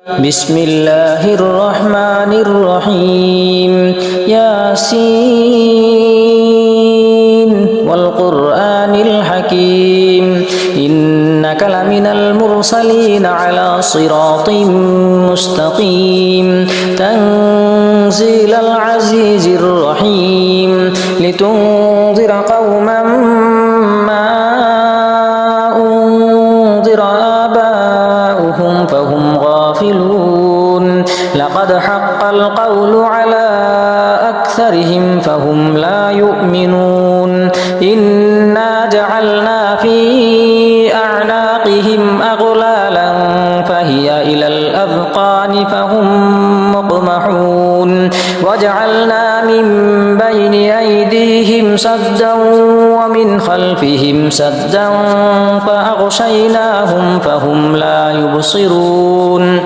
بسم الله الرحمن الرحيم ياسين والقرآن الحكيم إنك لمن المرسلين على صراط مستقيم تنزيل العزيز الرحيم لتنذر قوما ما أنذر آباؤهم فهم غافلون لقد حق القول على أكثرهم فهم لا يؤمنون إنا جعلنا في أعناقهم أغلالا فهي إلى الأذقان فهم مقمحون وجعلنا من بين أيديهم سدا ومن خلفهم سدا فأغشيناهم فهم لا يبصرون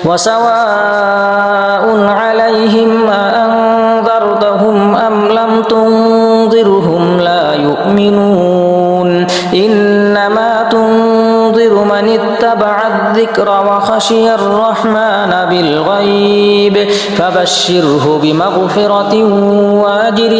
وسواء عليهم أأنذرتهم أم لم تنذرهم لا يؤمنون إنما تنذر من اتبع الذكر وخشي الرحمن بالغيب فبشره بمغفرة وأجر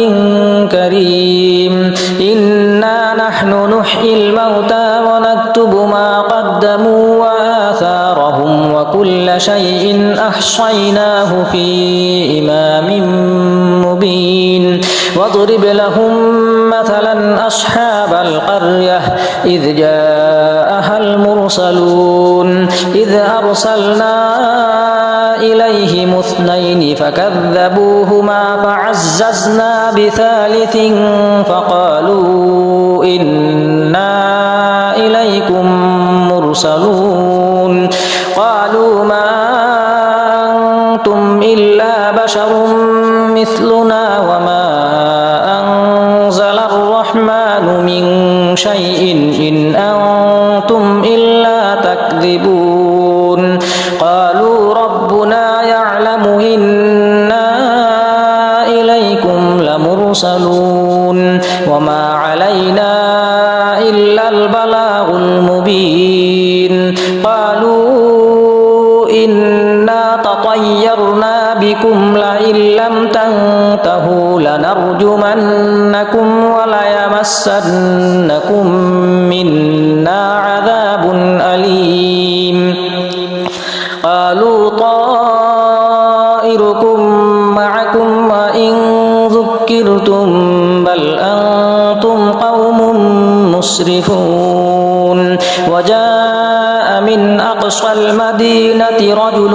كريم إنا نحن نحيي الموتى ونكتب ما قدموا وآثارهم وكل شيء أحصيناه في إمام مبين واضرب لهم مثلا أصحاب القرية إذ جاءها المرسلون إذ أرسلنا إليهم اثنين فكذبوهما فعززنا بثالث فقالوا إنا إليكم مرسلون قالوا ما أنتم إلا بشر مثلنا وما أنزل الرحمن من شيء إن أنتم إلا تكذبون قالوا ربنا يعلم إنا إليكم لمرسلون وما علينا إلا البلاغ المبين قالوا إنا تطيرنا بكم لئن لم تنتهوا لنرجمنكم وليمسنكم منا عذاب أليم قالوا طائركم معكم وإن ذكرتم بل أنتم قوم مسرفون وجاء من أقصى المدينة رجل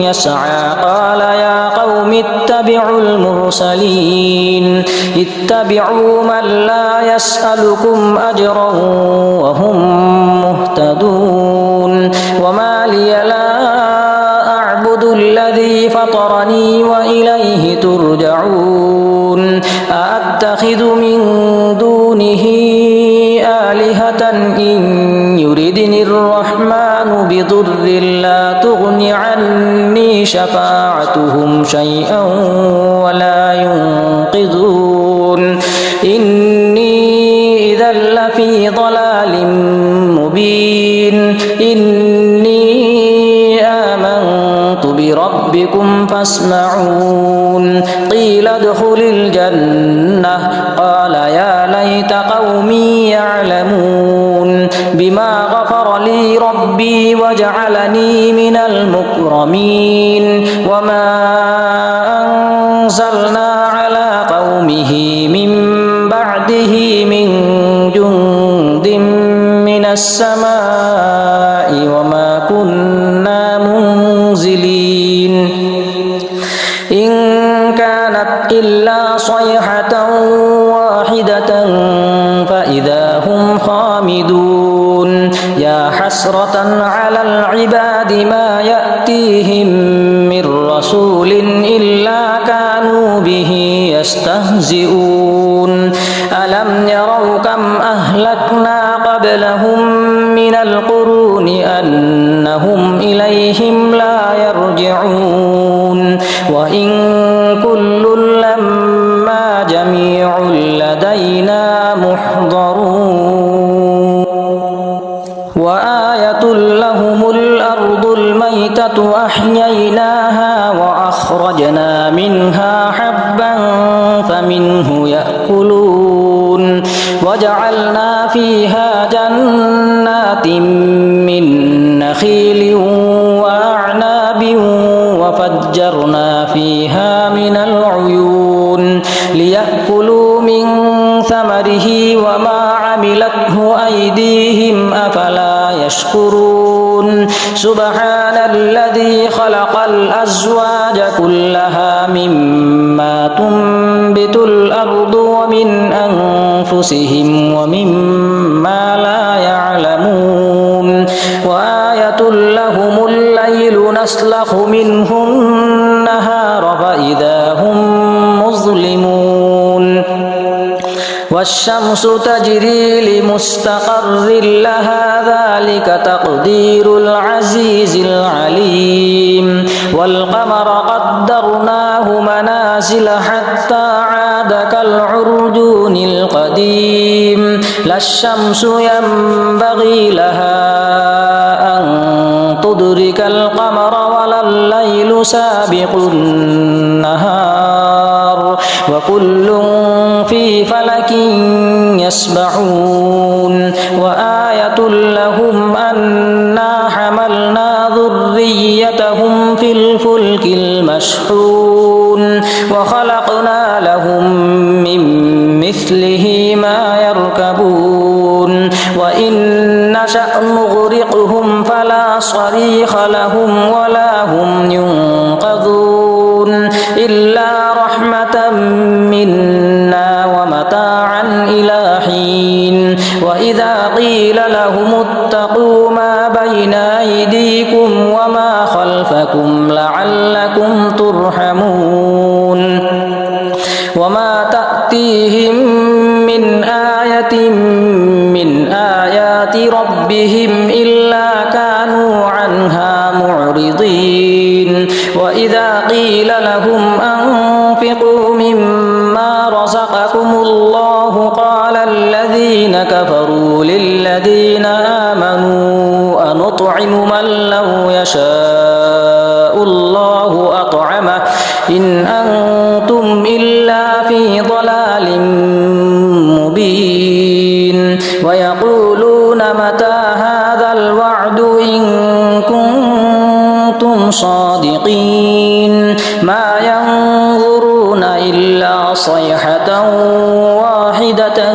يسعى قال يا قوم اتبعوا المرسلين اتبعوا من لا يسألكم أجرا وهم مهتدون وما لي لا أعبد الذي فطرني وإليه ترجعون أأتخذ من دونه آلهة إن يردني الرحمن بضر لا تغن عني شفاعتهم شيئا ولا ينقذون إني إذا لفي ضلال مبين إني آمنت بربكم فاسمعون قيل ادخل الجنة قال يا ليت قومي يعلمون بما غفر لي ربي وجعلني من المكرمين وما أنزلنا على قومه من بعده من جند من السماء وما كنا منزلين إن كانت إلا صيحة واحدة فإذا هم خامدون يا حسرة على العباد ما يأتيهم من رسول إلا كانوا به يستهزئون ألم يروا كم أهلكنا قبلهم من القرون أنهم إليهم لا يرجعون وإن كل لما جميع لدينا محضرون وآية لهم الأرض الميتة والميتة أحييناها وأخرجنا منها حبا فمنه يأكلون وجعلنا فيها جنات من نخيل وأعناب وفجرنا فيها من العيون ليأكلوا من ثمره وما عملته أيديهم أفلا يشكرون سبحان الذي خلق الأزواج كلها مما تنبت الأرض ومن أنفسهم ومما لا يعلمون وآية لهم الليل نسلخ منه النهار فإذا هم مظلمون والشمس تجري لمستقر لها ذلك تقدير العزيز العليم والقمر قدرناه منازل حتى عاد كالعرجون القديم لا الشمس ينبغي لها أن تدرك القمر ولا الليل سابق النهار وكل في فلك يسبحون وآية لهم أنا حملنا ذريتهم في الفلك المشحون وخلقنا لهم من مثله ما يركبون وإن نشأ نغرقهم فلا صريخ لهم ولا هم ينقذون إلا رحمة منا ومتاعا إلى حين وإذا قيل لهم اتقوا ما بين أيديكم وما خلفكم لعلكم ترحمون وما تأتيهم من آية من آيات ربهم إلا كانوا عنها معرضين وإذا قيل لهم أنفقوا مما رزقكم الله قال الذين كفروا للذين آمنوا أنطعم من لو يشاء الله أطعمه إن أنتم إلا في ضلال مبين ويقولون متى هذا الوعد إن كنتم صادقين ما ينظرون إلا صيحة واحدة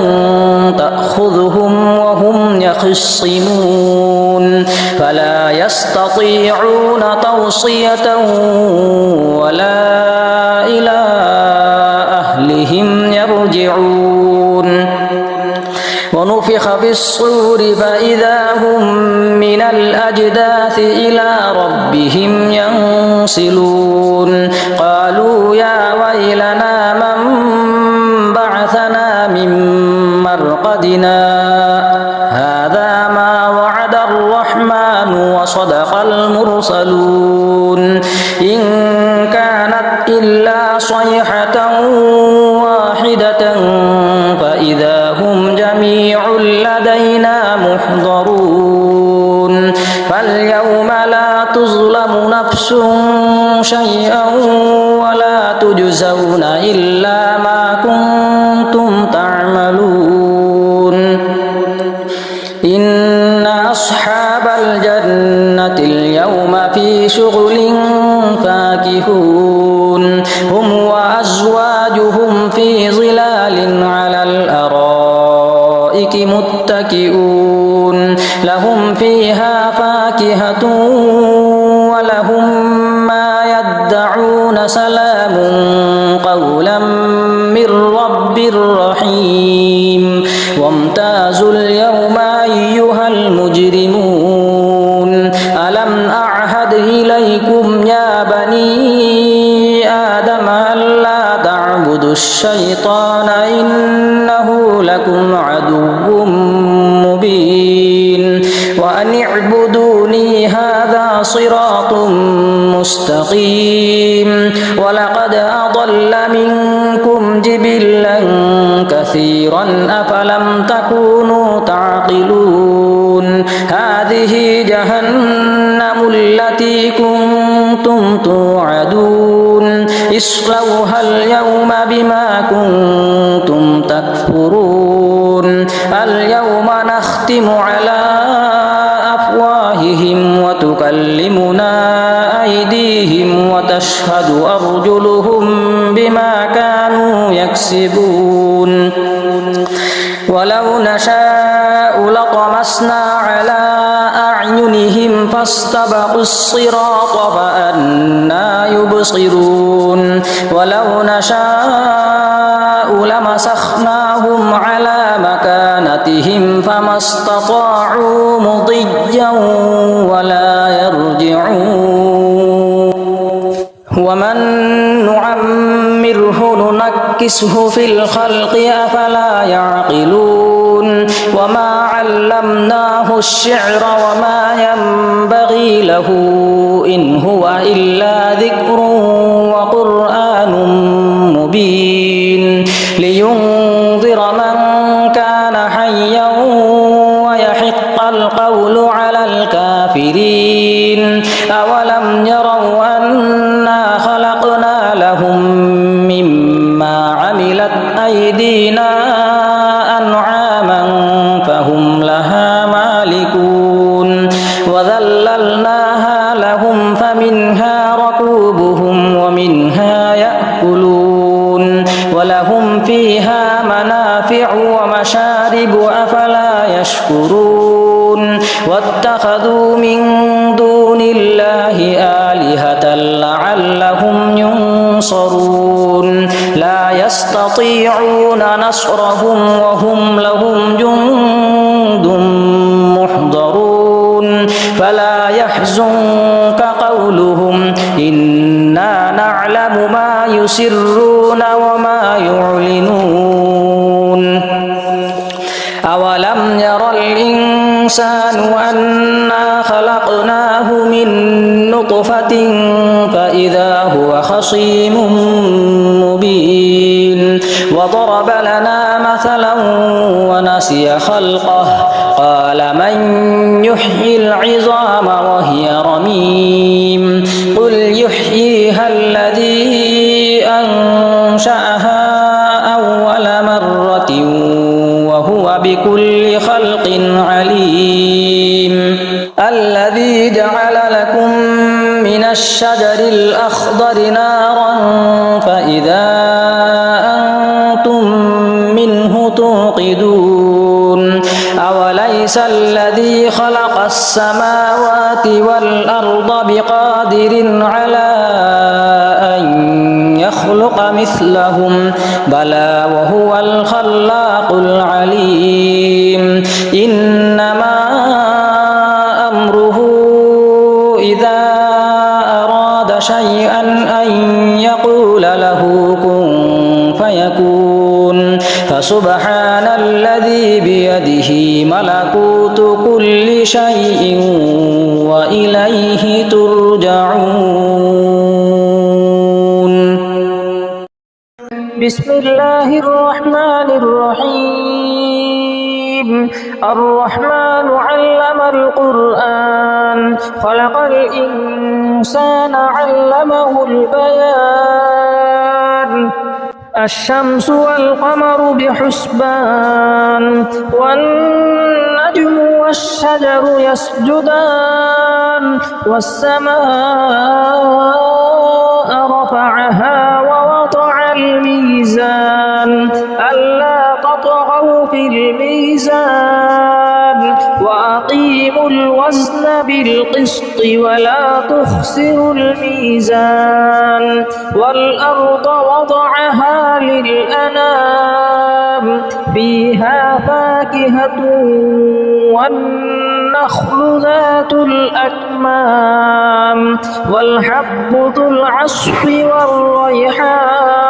تأخذهم وهم يخصمون فلا يستطيعون توصية ولا إلى أهلهم يرجعون ونفخ بالصور فإذا هم من الأجداث إلى ربهم ينسلون قالوا يا ويلنا من بعثنا من مرقدنا هذا ما وعد الرحمن وصدق المرسلون إن كانت إلا صيحة واحدة فإذا هم جميع لدينا محضرون فاليوم لا تظلم نفس شيئا ولا تجزون إلا ما كنتم تعملون إن أصحاب الجنة اليوم في شغل فاكهون هم وأزواجهم في ظلال على الأرائك متكئون لهم فيها فاكهة ولهم ما يدعون سلام قولا من رب رحيم وامتازوا اليوم أيها المجرمون ألم أعهد إليكم يا بني آدم ألا تعبدوا الشيطان إنه لكم عدو مبين وأن اعبدوني هذا صراط مستقيم ولقد أضل منكم جبلا كثيرا أفلم تكونوا تعقلون هذه جهنم التي التي كنتم توعدون اصلوها اليوم بما كنتم تكفرون اليوم نختم على أفواههم وتكلمنا أيديهم وتشهد أرجلهم بما كانوا يكسبون ولو نشاء لطمسنا على أعينهم فاستبقوا الصراط فأنى يبصرون ولو نشاء لمسخناهم على مكانتهم فما استطاعوا مضيا ولا يرجعون ومن نعمره ننكسه في الخلق أفلا يعقلون وما علمناه الشعر وما ينبغي له إن هو إلا ذكر وقرآن مبين لينذر من كان حيا ويحق القول على الكافرين أولم يروا أنا خلقنا لهم مما عملت أيدينا أنعاما فهم لها مالكون وذللناها لهم فمنها ركوبهم ومنها يأكلون ولهم فيها منافع ومشارب أفلا يشكرون واتخذوا من دون الله آلهة لعلهم ينصرون لا يستطيعون نصرهم وهم لهم جند محضرون فلا يحزنك قولهم إنا نعلم ما يسرون وما يعلنون أولم ير الإنسان أنا خلقناه من نطفة فإذا هو خصيم مبين وضرب لنا مثلا ونسي خلقه قال من يحيي العظام وهي رميم قل يحييها الذي أنشأها أول مرة وهو بكل خلق عليم الذي جعل لكم من الشجر الأخضر نارا فإذا أنتم منه توقدون أوليس الذي خلق السماوات والأرض بقادر على أن يخلق مثلهم بلى وهو الخلاق العليم إنما أمره إذا أراد شيئا أن يقول له كن فيكون فسبحان الذي بيده ملكوت كل شيء وإليه ترجعون بسم الله الرحمن الرحيم الرحمن علم القرآن خلق الإنسان علمه البيان الشمس والقمر بحسبان والنجم والشجر يسجدان والسماء رفعها ووضع الميزان ألا تطغوا في الميزان وأقيموا الوزن بالقسط ولا تخسروا الميزان والأرض وضعها للأنام فيها فاكهة والنخل ذات الأكمام والحب ذو العصف والريحان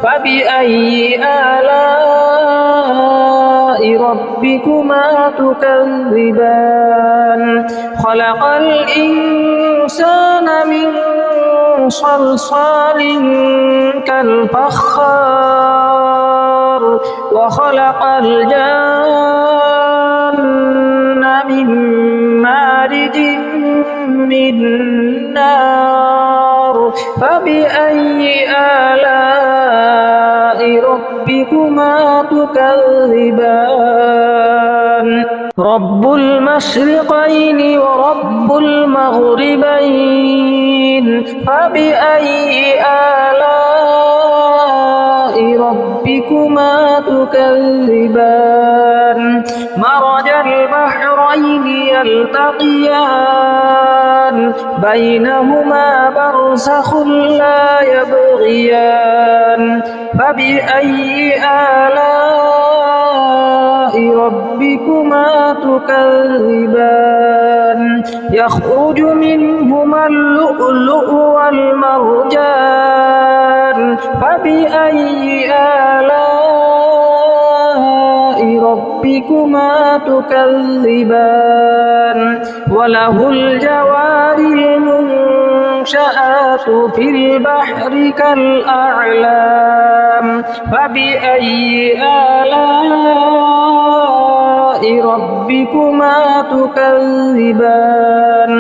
فبأي آلاء ربكما تكذبان خلق الإنسان من صلصال كالفخار وخلق الجان من مارد من نار فبأي آلاء ربكما تكذبان رب المشرقين ورب المغربين فبأي آلاء ربكما تكذبان مرج البحرين يلتقيان بينهما برزخ لا يبغيان فبأي آلاء ربكما تكذبان يخرج منهما اللؤلؤ والمرجان فبأي آلاء ربكما تكذبان وله الجوار المنشآت في البحر كالأعلام فبأي آلاء ربكما تكذبان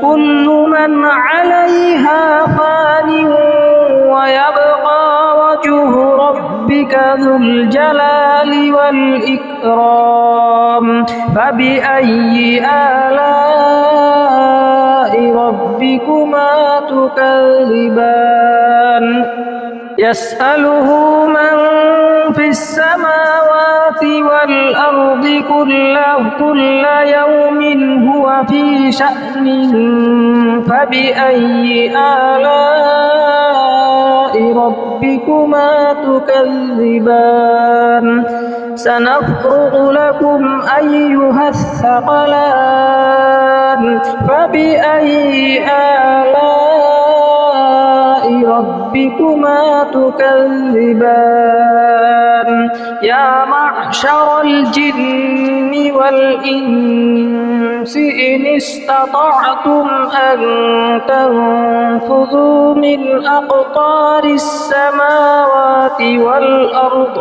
كل من عليها فان ويبقى وجه ربك ذو الجلال والإكرام فبأي آلاء ربكما تكذبان يسأله من في السماوات والأرض كل يوم هو في شأن فبأي آلاء ربكما تكذبان سنفرغ لكم أيها الثقلان فبأي آلاء ربكما تكذبان يا معشر الجن والإنس إن استطعتم أن تنفذوا من أقطار السماوات والأرض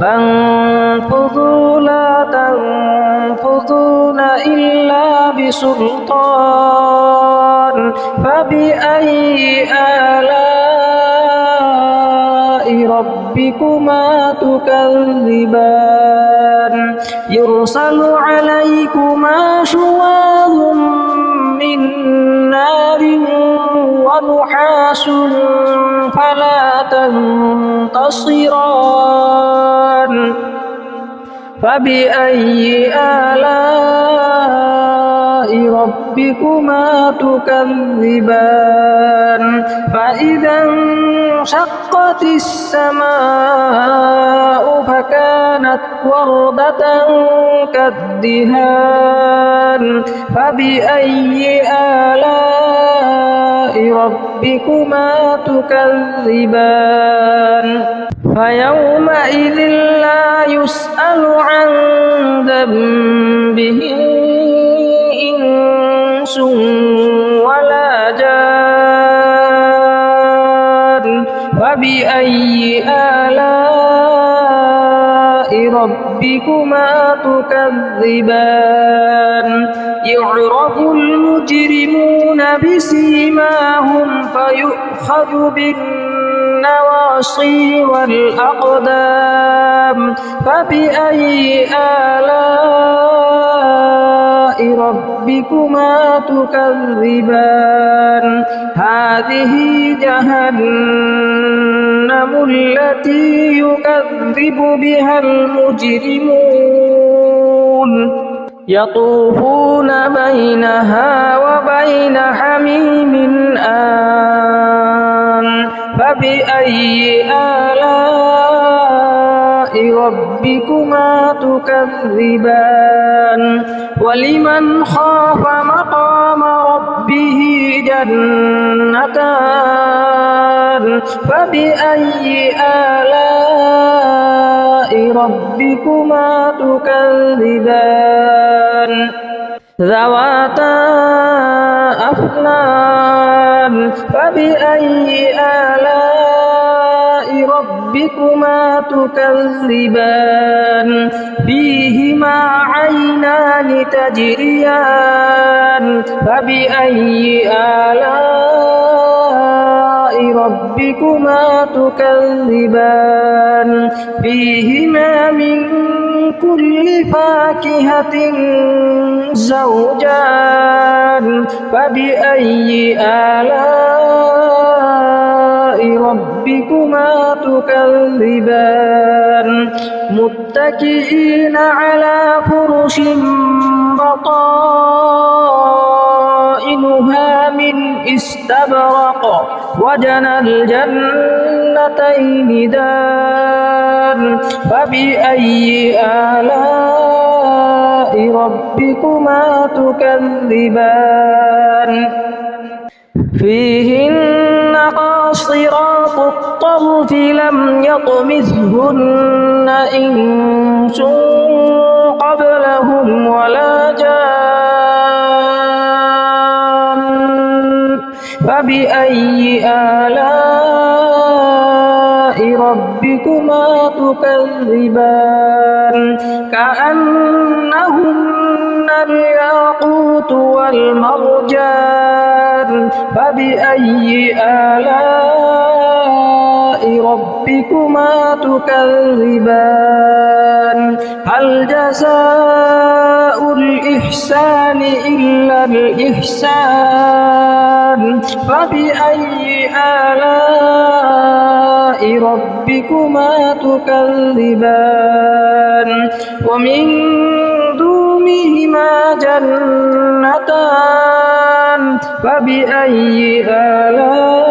فانفذوا لا تنفذون إلا بسلطان فبأي آلاء ربكما تكذبان يرسل عليكما شواظ من نار ونحاس فلا تنتصران فبأي آلاء ربكما تكذبان فإذا انشقت السماء فكانت وردة كالدهان فبأي آلاء ربكما تكذبان فيومئذ لا يسأل عن ذنبه إنس ولا جان فبأي آلاء ربكما تكذبان يعرف المجرمون بسيماهم فيؤخذ بالنواصي والأقدام فبأي آلاء ربكما تكذبان هذه جهنم التي يكذب بها المجرمون يطوفون بينها وبين حميم آن فبأي آلاء ربكما تكذبان ولمن خاف مقام ربه جنتان فبأي آلاء ربكما تكذبان ذواتا أفنان فبأي آلاء ربكما تكذبان فيهما عينان تجريان فبأي آلاء ربكما تكذبان فيهما من كل فاكهة زوجان فبأي آلاء ربكما تكذبان متكئين على فرش بطائنها من استبرق وجنى الجنتين دان فبأي آلاء ربكما تكذبان فيهن قاصرات الطرف لم يطمثهن إنس قبلهم ولا جان فبأي آلاء ربكما تكذبان كأنهن الياقوت والمرجان فبأي آلاء ربكما تكذبان هل جزاء الإحسان إلا الإحسان فبأي آلاء ربكما تكذبان ومن دونهما جنتان فبأي آلاء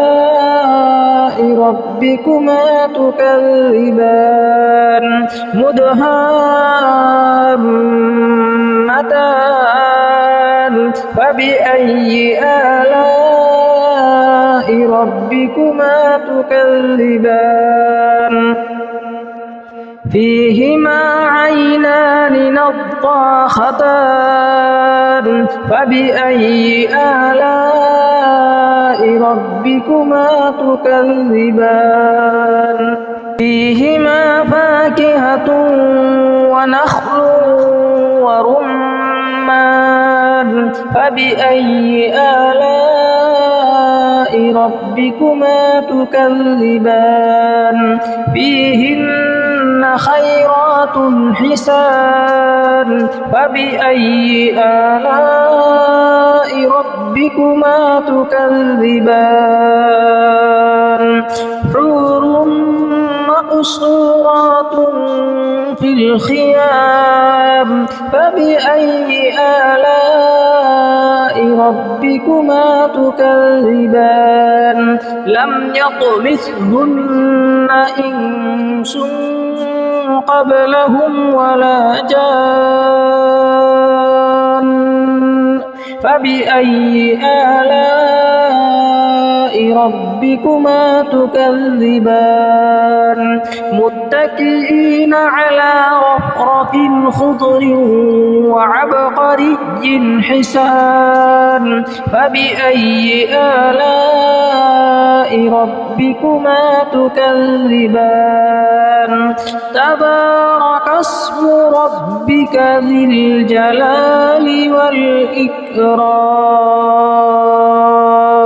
ربكما تكذبان مدهامتان فبأي آلاء ربكما تكذبان فيهما عينان نضاختان فبأي آلاء ربكما تكذبان فيهما فاكهة ونخل ورمان فبأي آلاء ربكما تكذبان فيهن خيرات حسان فبأي آلاء ربكما تكذبان حور مقصورات في الخيام فبأي آلاء ربكما تكذبان لم يطمثهن إنس قبلهم ولا جان فبأي آلاء ربكما تكذبان متكئين على رفرف خضر وعبقري حسان فبأي آلاء ربكما تكذبان تبارك اسم ربك ذي الجلال والإكرام